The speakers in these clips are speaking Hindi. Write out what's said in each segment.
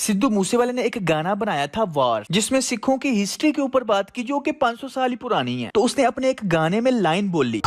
सिद्धू मूसेवाले ने एक गाना बनाया था वार, जिसमें सिखों की हिस्ट्री के ऊपर बात की जो कि 500 साल ही पुरानी है। तो उसने अपने एक गाने में लाइन बोली,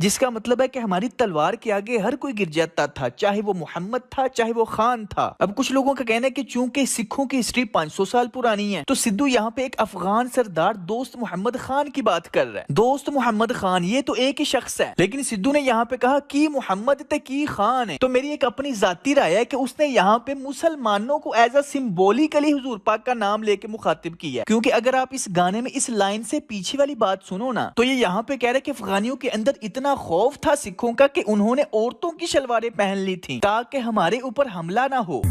जिसका मतलब है कि हमारी तलवार के आगे हर कोई गिर जाता था, चाहे वो मोहम्मद था चाहे वो खान था। अब कुछ लोगों का कहना है कि चूंकि सिखों की हिस्ट्री 500 साल पुरानी है, तो सिद्धू यहाँ पे एक अफगान सरदार दोस्त मोहम्मद खान की बात कर रहा है। दोस्त मोहम्मद खान ये तो एक ही शख्स है, लेकिन सिद्धू ने यहाँ पे कहा कि मोहम्मद ते की खान है। तो मेरी एक अपनी जाती राय है कि उसने यहाँ पे मुसलमानों को एज अ सिंबॉलिकली हुजूर पाक का नाम लेके मुखातिब किया, क्योंकि अगर आप इस गाने में इस लाइन से पीछे वाली बात सुनो ना, तो ये यहाँ पे कह रहे कि अफगानियों के अंदर इतना खौफ था सिखों का कि उन्होंने औरतों की शलवारें पहन ली थी ताकि हमारे ऊपर हमला ना हो।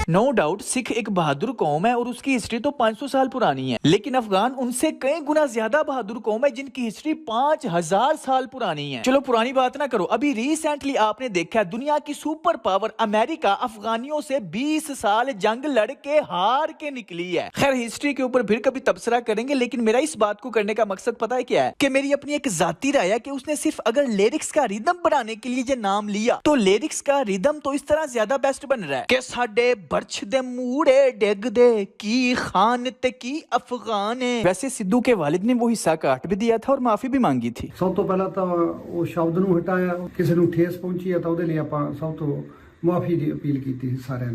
नो डाउट सिख एक बहादुर कौम है और उसकी हिस्ट्री तो 500 साल पुरानी है, लेकिन अफगान उनसे कई गुना ज्यादा बहादुर कौम है जिनकी हिस्ट्री 5000 साल पुरानी है। चलो पुरानी बात ना करो, अभी रिसेंटली आपने देखा दुनिया की सुपर पावर अमेरिका अफगानियों से 20 साल जंग लड़ के हार के निकली है। खैर हिस्ट्री के ऊपर फिर कभी तबसरा करेंगे, लेकिन मेरा इस बात को करने का मकसद पता है क्या है कि मेरी अपनी एक जाती राय है कि उसने सिर्फ अगर लिरिक्स का रिदम बनाने के लिए ये नाम लिया, तो लिरिक्स का रिदम तो इस तरह ज्यादा बेस्ट बन रहा है कि साडे बर्छ दे मूड़े डिग दे की खान ते की अफगान। वैसे सिद्धू के वालिद ने वो हिस्सा काट भी दिया था और माफी भी मांगी थी। सब तो पहला तो वो शब्द ਨੂੰ ਹਟਾਇਆ, ਕਿਸੇ ਨੂੰ ਠੇਸ ਪਹੁੰਚੀ ਹੈ ਤਾਂ ਉਹਦੇ ਲਈ ਆਪਾਂ ਸਭ ਤੋਂ ਮਾਫੀ ਦੀ ਅਪੀਲ ਕੀਤੀ ਸਾਰਿਆਂ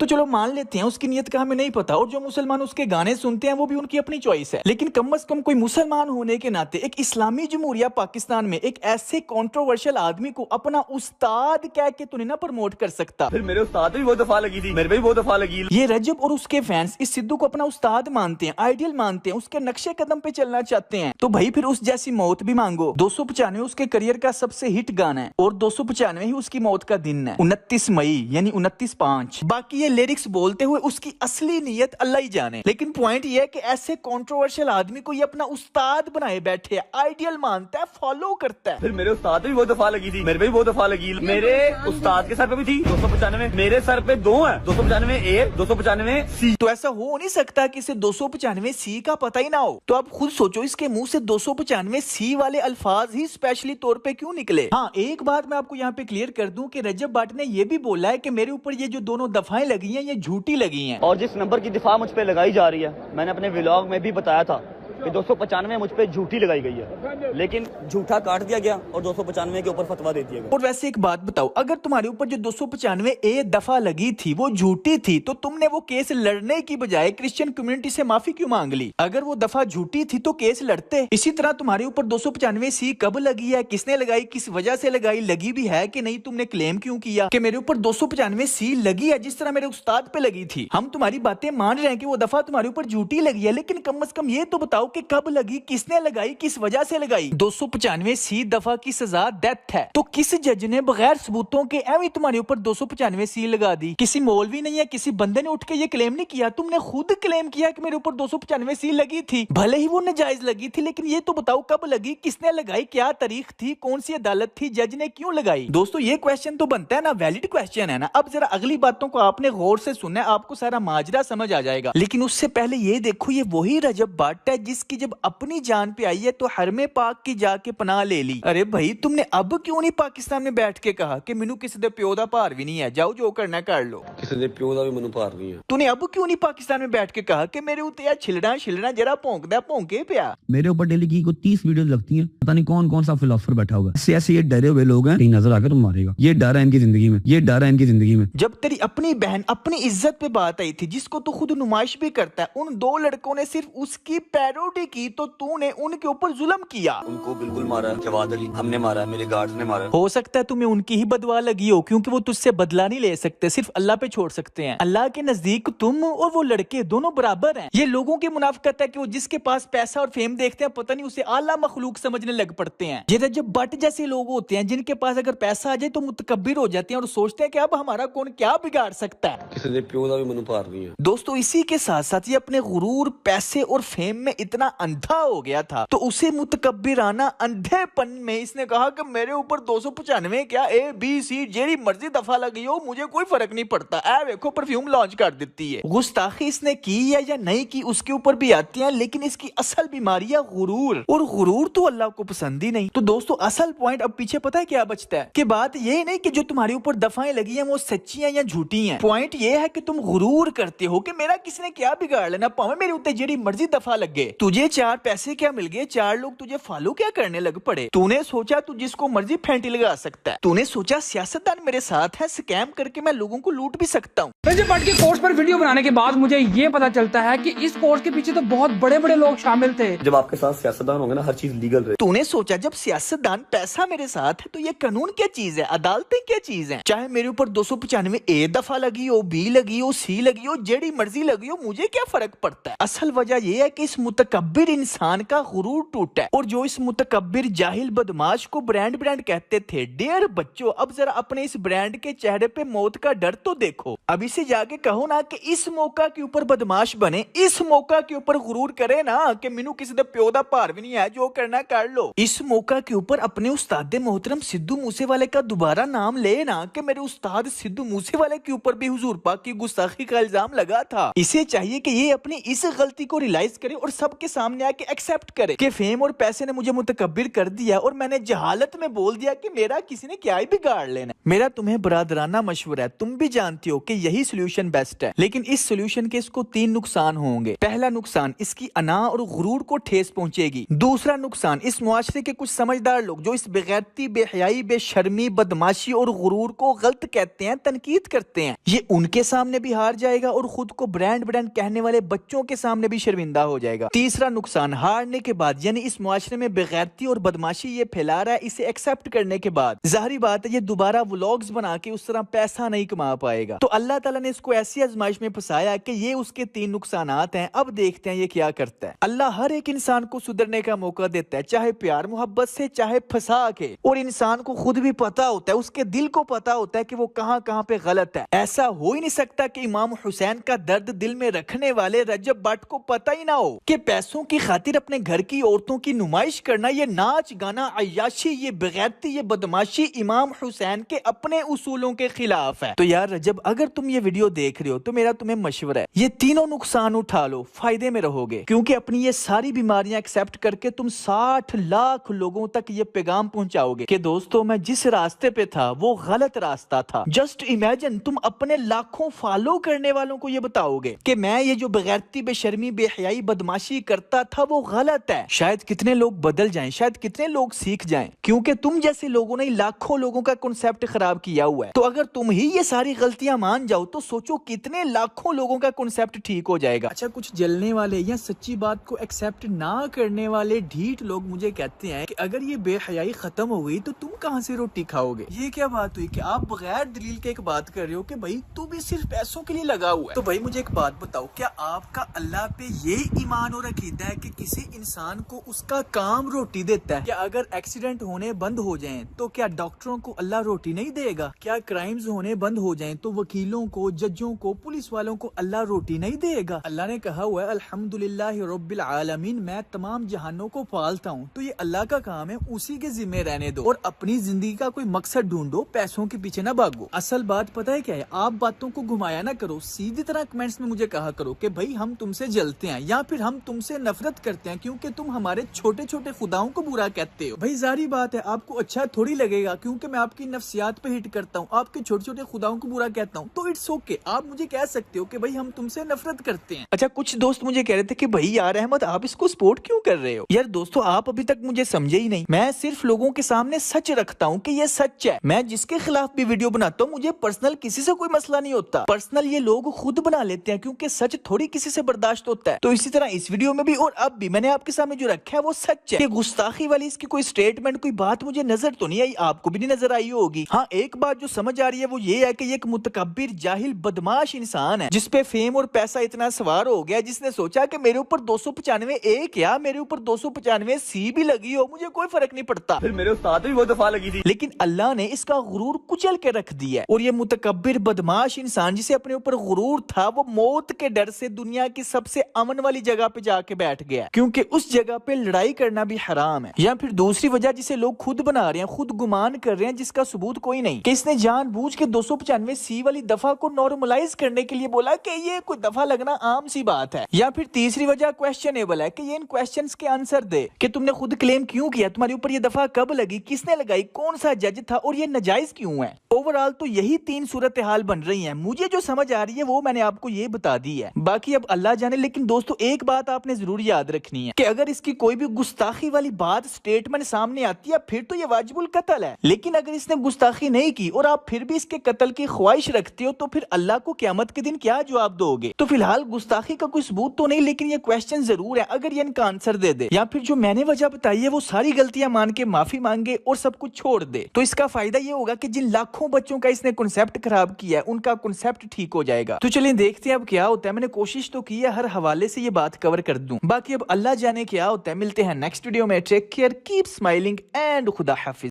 तो चलो मान लेते हैं उसकी नीयत का हमें नहीं पता, और जो मुसलमान उसके गाने सुनते हैं वो भी उनकी अपनी चॉइस है, लेकिन कम से कम कोई मुसलमान होने के नाते एक इस्लामी जमहूरिया पाकिस्तान में एक ऐसे कंट्रोवर्शियल आदमी को अपना उस्ताद कह के तो नहीं ना प्रमोट कर सकता। फिर मेरे उस्ताद भी बहुत दफा लगी थी, मेरे भी बहुत दफा लगी। ये रजब और उसके फैंस इस सिद्धू को अपना उस्ताद मानते हैं, आइडियल मानते हैं, उसके नक्शे कदम पे चलना चाहते हैं, तो भाई फिर उस जैसी मौत भी मांगो। 295 उसके करियर का सबसे हिट गाना है और 295 ही उसकी मौत का दिन है, 29 मई यानी 29/5। बाकी ये लिरिक्स बोलते हुए उसकी असली नीयत अल्लाह ही जाने, लेकिन पॉइंट ये है कि ऐसे कंट्रोवर्शियल आदमी को ये अपना उस्ताद बनाए बैठे है, आइडियल मानता है, फॉलो करता है। फिर मेरे उस्ताद भी बहुत दफा लगी थी, मेरे भी बहुत दफा लगी। मेरे उस्ताद के सर पे भी थी 295, मेरे सर पे 2 है, 295 ए 295 सी। तो ऐसा हो नहीं सकता कि इसे 295 सी का पता ही ना हो। तो आप खुद सोचो इसके मुंह से 295 सी वाले अल्फाज ही स्पेशली तौर पे क्यों निकले। हाँ एक बात मैं आपको यहाँ पे क्लियर कर दूं कि रजब भट्ट ने ये भी बोला है कि मेरे ऊपर ये जो दोनों दफाएं लगी हैं ये झूठी लगी हैं, और जिस नंबर की दिफा मुझ पे लगाई जा रही है, मैंने अपने व्लॉग में भी बताया था कि 295 मुझ पे झूठी लगाई गई है, लेकिन झूठा काट दिया गया और 295 के ऊपर फतवा दे दिया गया। और वैसे एक बात बताओ, अगर तुम्हारे ऊपर जो 295 ए दफा लगी थी वो झूठी थी, तो तुमने वो केस लड़ने की बजाय क्रिश्चियन कम्युनिटी से माफी क्यों मांग ली? अगर वो दफा झूठी थी तो केस लड़ते। इसी तरह तुम्हारे ऊपर 295 सी कब लगी है, किसने लगाई, किस वजह से लगाई, लगी भी है कि नहीं, तुमने क्लेम क्यों किया कि मेरे ऊपर 295 सी लगी है जिस तरह मेरे उस्ताद पे लगी थी। हम तुम्हारी बातें मान रहे हैं कि वो दफा तुम्हारे ऊपर झूठी लगी है, लेकिन कम से कम ये तो बताओ कि कब लगी, किसने लगाई, किस वजह से लगाई। 295 सी दफा की सजा डेथ है, तो किस जज ने बगैर सबूतों के एवं तुम्हारे ऊपर 295 सी लगा दी? किसी मौलवी ने या किसी बंदे ने उठ के ये क्लेम नहीं किया, तुमने खुद क्लेम किया कि मेरे ऊपर 295 सी लगी थी, भले ही वो नाजायज लगी थी, लेकिन ये तो बताओ कब लगी, किसने लगाई, क्या तारीख थी, कौन सी अदालत थी, जज ने क्यों लगाई? दोस्तों ये क्वेश्चन तो बनता है ना, वैलिड क्वेश्चन है ना। अब जरा अगली बातों को आपने गौर से सुनना है, आपको सारा माजरा समझ आ जाएगा, लेकिन उससे पहले ये देखो ये वही रजब भट्ट है जिसकी जब अपनी जान पे आई है तो हरमे पाक की जाके पनाह ले ली। अरे भाई तुमने अब क्यों नहीं पाकिस्तान में बैठ के कहा कि मैनू किसी दे प्यो दा भार भी नहीं है, जाओ जो करना कर लो। किसी दे प्यो दा भी मैनू भार नहीं है। तूने अब क्यों नहीं पाकिस्तान में बैठ के कहा कि मेरे ऊते यार छिलना जरा भौंकदा भौंके पिया। मेरे ऊपर डेली की 30 वीडियो लगती हैं, पता नहीं कौन कौन सा फिलोसफर बैठा होगा, ऐसे ये डरे हुए लोग हैं, नजर आकर तुम मारेगा, ये डर है इनकी जिंदगी में, ये डर है इनकी जिंदगी में। जब तेरी अपनी बहन अपनी इज्जत पे बात आई थी, जिसको तू खुद नुमाइश भी करता है, उन 2 लड़कों ने सिर्फ उसकी पैरोडी की तो तूने उनके ऊपर जुल्म किया। उनको बिल्कुल मारा, जवाद अली हमने मारा, मेरे गार्ड्स ने मारा। हो सकता है तुम्हें उनकी ही बदवा लगी हो, क्योंकि वो तुझसे बदला नहीं ले सकते, सिर्फ अल्लाह पे छोड़ सकते हैं। अल्लाह के नजदीक तुम और वो लड़के दोनों बराबर हैं। ये लोगों की मुनाफिकत है कि वो जिसके पास पैसा और फेम देखते हैं पता नहीं उसे आला मखलूक समझने लग पड़ते हैं। ये रजब भट्ट जैसे लोग होते हैं जिनके पास अगर पैसा आ जाए तो मुतकब्बिर हो जाते हैं और सोचते हैं कि अब हमारा कौन क्या बिगाड़ सकता है। किसी दे प्यो दा भी मैनू भार नहीं है। दोस्तों इसी के साथ साथ ये अपने गुरूर, पैसे और फेम में इतने इतना अंधा हो गया था, तो उसे मुतकब्बिराना अंधेपन में इसने कहा कि मेरे ऊपर 295 क्या ABC जेरी मर्जी दफा लगी हो, मुझे कोई फर्क नहीं पड़ता। ऐ देखो परफ्यूम लॉन्च कर देती है। गुस्ताखी इसने की है या नहीं की उसके ऊपर भी आती है, लेकिन इसकी असल बीमारी है गुरूर, और गुरूर तो अल्लाह को पसंद ही नहीं। तो दोस्तों असल पॉइंट अब पीछे पता है क्या बचता है कि बात ये नहीं कि जो तुम्हारे ऊपर दफाएं लगी हैं वो सच्ची हैं या झूठी हैं। पॉइंट ये है कि तुम गुरूर करते हो कि मेरा किसी ने क्या बिगाड़ लेना, पावे मेरे ऊपर जेरी मर्जी दफा लग गए, तुझे 4 पैसे क्या मिल गए, 4 लोग तुझे फॉलो क्या करने लग पड़े। तूने सोचा तू जिसको मर्जी फेंटी लगा सकता है, तूने सोचा सियासतदान मेरे साथ है, स्कैम करके मैं लोगों को लूट भी सकता हूँ। रजब भट्ट के कोर्स पर वीडियो बनाने के बाद मुझे ये पता चलता है कि इस कोर्स के पीछे तो बहुत बड़े बड़े लोग शामिल थे। जब आपके साथ सियासतदान होंगे ना, हर चीज लीगल रहे। तूने सोचा जब सियासतदान पैसा मेरे साथ है तो ये कानून क्या चीज है, अदालतें क्या चीज है। चाहे मेरे ऊपर 295 A दफा लगी हो, B लगी हो, C लगी हो, जेडी मर्जी लगी हो, मुझे क्या फर्क पड़ता है। असल वजह यह है कि इस मुतकब्बिर इंसान का गुरूर टूटा है, और जो इस मुतकब्बिर जाहिल बदमाश को ब्रांड कहते थे। डियर बच्चों, अब जरा अपने इस ब्रांड के चेहरे पे मौत का डर तो देखो। अब इसे जाके कहो ना कि इस मौका के ऊपर बदमाश बने, इस मौका के ऊपर गुरूर करे ना कि मैनू किसी दे प्यो दा भार भी नहीं है, जो करना कर लो। इस मौका के ऊपर अपने उस्ताद मोहतरम सिद्धू मूसेवाले का दोबारा नाम ले ना कि मेरे उस्ताद सिद्धू मूसेवाले के ऊपर भी हुजूर पाक की गुस्ताखी का इल्जाम लगा था। इसे चाहिए कि ये अपनी इस गलती को रियलाइज करे और सबके सामने आके एक्सेप्ट करे कि फेम और पैसे ने मुझे मुतकब्बिर कर दिया और मैंने जहालत में बोल दिया कि मेरा किसी ने क्या ही बिगाड़ लेना। मेरा तुम्हें बरादराना मशवरा है, तुम भी जानती हो कि यही सोल्यूशन बेस्ट है, लेकिन इस सोल्यूशन के इसको 3 नुकसान होंगे। पहला नुकसान, इसकी अना और गुरूर को ठेस पहुंचेगी। दूसरा नुकसान, इस मुआशरे के कुछ समझदार लोग जो इस बेगैरती, बेहयाई, बेशर्मी, बदमाशी और गुरूर को गलत कहते हैं, तनकीद करते हैं, ये उनके सामने भी हार जाएगा और खुद को ब्रांड कहने वाले बच्चों के सामने भी शर्मिंदा हो जाएगा। तीसरा नुकसान, हारने के बाद यानी इस मुआशरे में बेगैरती और बदमाशी ये फैला रहा है, इसे एक्सेप्ट करने के बाद जाहिर बात है ये दोबारा व्लॉग्स बना के उस तरह पैसा नहीं कमा पाएगा। तो अल्लाह ताला ने इसको ऐसी आजमाइश में फंसाया कि ये उसके 3 नुकसानात हैं। अब देखते हैं ये क्या करता है। अल्लाह हर एक इंसान को सुधरने का मौका देता है, चाहे प्यार मोहब्बत से, चाहे फंसा के, और इंसान को खुद भी पता होता है, उसके दिल को पता होता है कि वो कहाँ पे गलत है। ऐसा हो ही नहीं सकता कि इमाम हुसैन का दर्द दिल में रखने वाले रजब भट्ट को पता ही ना हो कि पैसों की खातिर अपने घर की औरतों की नुमाइश करना, ये नाच गाना, अय्याशी, ये बेगैरती, ये बदमाशी इमाम हुसैन के अपने उसूलों के खिलाफ है। तो यार रजब, अगर तुम ये वीडियो देख रहे हो तो मेरा तुम्हें मशवरा है, ये तीनों नुकसान उठा लो, फायदे में रहोगे, क्योंकि अपनी ये सारी बीमारियां एक्सेप्ट करके तुम 60 लाख लोगों तक ये पैगाम पहुंचाओगे कि दोस्तों मैं जिस रास्ते पे था वो गलत रास्ता था। जस्ट इमेजिन, तुम अपने लाखों फॉलो करने वालों को ये बताओगे कि मैं ये जो बेगैरती, बेशर्मी, बेहयाई, बदमाशी करता था वो गलत है। शायद कितने लोग बदल जाएं, शायद कितने लोग सीख जाएं, क्योंकि तुम जैसे लोगों ने लाखों लोगों का कॉन्सेप्ट खराब किया हुआ है। तो अगर तुम ही ये सारी गलतियां मान जाओ तो सोचो कितने लाखों लोगों का कॉन्सेप्ट ठीक हो जाएगा। अच्छा, कुछ जलने वाले या सच्ची बात को एक्सेप्ट ना करने वाले ढीठ लोग मुझे कहते हैं कि अगर ये बेहयाई खत्म हो गई तो तुम कहां से रोटी खाओगे। ये क्या बात हुई कि आप बगैर दलील के एक बात कर रहे हो कि भाई तू भी सिर्फ पैसों के लिए लगा हुआ है। तो भाई मुझे एक बात बताओ, क्या आपका अल्लाह पे ये ईमान और अकीदा है कि किसी इंसान को उसका काम रोटी देता है? क्या अगर एक्सीडेंट होने बंद हो जाएं तो क्या डॉक्टरों को अल्लाह रोटी नहीं देगा? क्या क्राइम्स होने बंद हो जाएं तो वकीलों को, जजों को, पुलिस वालों को अल्लाह रोटी नहीं देगा? अल्लाह ने कहा हुआ है अल्हम्दुलिल्लाहि रब्बिल आलमीन, मैं तमाम जहानों को पालता हूँ। तो ये अल्लाह का काम है, उसी के जिम्मे रहने दो और अपनी जिंदगी का कोई मकसद ढूंढो, पैसों के पीछे ना भागो। असल बात पता है क्या है, आप बातों को घुमाया ना करो, सीधी तरह कमेंट्स में मुझे कहा करो कि भाई हम तुमसे जलते हैं या फिर हम तुमसे नफरत करते हैं क्योंकि तुम हमारे छोटे छोटे खुदाओं को बुरा कहते हो। भाई जारी बात है, आपको अच्छा थोड़ी लगेगा क्योंकि मैं आपकी नफ्सियात पे हिट करता हूँ, आपके छोटे छोटे खुदाओं को बुरा कहता हूँ, तो इट्स ओके, आप मुझे कह सकते हो कि भाई हम तुमसे नफरत करते हैं। अच्छा, कुछ दोस्त मुझे कह रहे थे कि भाई यार अहमद आप इसको सपोर्ट क्यों कर रहे हो? यार दोस्तों, आप अभी तक मुझे समझे ही नहीं। मैं सिर्फ लोगों के सामने सच रखता हूँ कि ये सच है। मैं जिसके खिलाफ भी वीडियो बनाता हूँ मुझे पर्सनल किसी से कोई मसला नहीं होता, पर्सनल ये लोग खुद बना लेते हैं क्योंकि सच थोड़ी किसी से बर्दाश्त होता है। तो इसी तरह इस वीडियो में भी और अब भी मैंने आपके सामने जो रखा है वो सच है। कि गुस्ताखी वाली इसकी कोई स्टेटमेंट, कोई बात मुझे नजर तो नहीं आई, आपको भी नहीं नजर आई होगी। हाँ, एक बात जो समझ आ रही है वो ये है कि ये एक मुतकब्बिर, जाहिल, बदमाश इंसान है जिसपे फेम और पैसा इतना सवार हो गया, जिसने सोचा कि मेरे ऊपर 295 A क्या, मेरे ऊपर 295 C भी लगी हो, मुझे कोई फर्क नहीं पड़ता। फिर मेरे उस्ताद भी वो दफा लगी थी। लेकिन अल्लाह ने इसका गुरूर कुचल के रख दिया और ये मुतकब्बिर, बदमाश इंसान जिसे अपने ऊपर गुरूर था वो मौत के डर से दुनिया की सबसे अमन वाली जगह पे जाके आके बैठ गया, क्योंकि उस जगह पे लड़ाई करना भी हराम है। या फिर दूसरी वजह जिसे लोग खुद बना रहे हैं, खुद गुमान कर रहे हैं, जिसका सबूत कोई नहीं, कि इसने जानबूझ के 295C वाली दफा को नॉर्मलाइज करने के लिए बोला कि ये कोई दफा लगना आम सी बात है। या फिर तीसरी वजह क्वेश्चनेबल है कि ये इन क्वेश्चंस के आंसर दे कि तुमने खुद क्लेम क्यों किया, तुम्हारे ऊपर ये दफा कब लगी, किसने लगाई, कौन सा जज था और ये नाजायज क्यों है। ओवरऑल तो यही 3 सूरत हाल बन रही है। मुझे जो समझ आ रही है वो मैंने आपको ये बता दी है, बाकी अब अल्लाह जाने। लेकिन दोस्तों एक बात आपने जरूर याद रखनी है कि अगर इसकी कोई भी गुस्ताखी वाली बात स्टेटमेंट सामने आती है फिर तो ये वाजिबुल कत्ल है। लेकिन अगर इसने गुस्ताखी नहीं की और आप फिर भी इसके कत्ल की ख्वाहिश रखते हो तो फिर अल्लाह को क़यामत के दिन क्या जवाब दोगे। तो फिलहाल गुस्ताखी का कोई सबूत तो नहीं, लेकिन ये क्वेश्चन जरूर है। अगर ये इनका आंसर दे दे या फिर जो मैंने वजह बताई है वो सारी गलतियां मान के माफी मांगे और सब कुछ छोड़ दे, तो इसका फायदा ये होगा कि जिन लाखों बच्चों का इसने कॉन्सेप्ट खराब किया है उनका कॉन्सेप्ट ठीक हो जाएगा। तो चलिए देखते हैं अब क्या होता है। मैंने कोशिश तो की है हर हवाले से ये बात कवर कर दूं, बाकी अब अल्लाह जाने क्या होता है। मिलते हैं नेक्स्ट वीडियो में। Take care, keep smiling and खुदा हाफिज।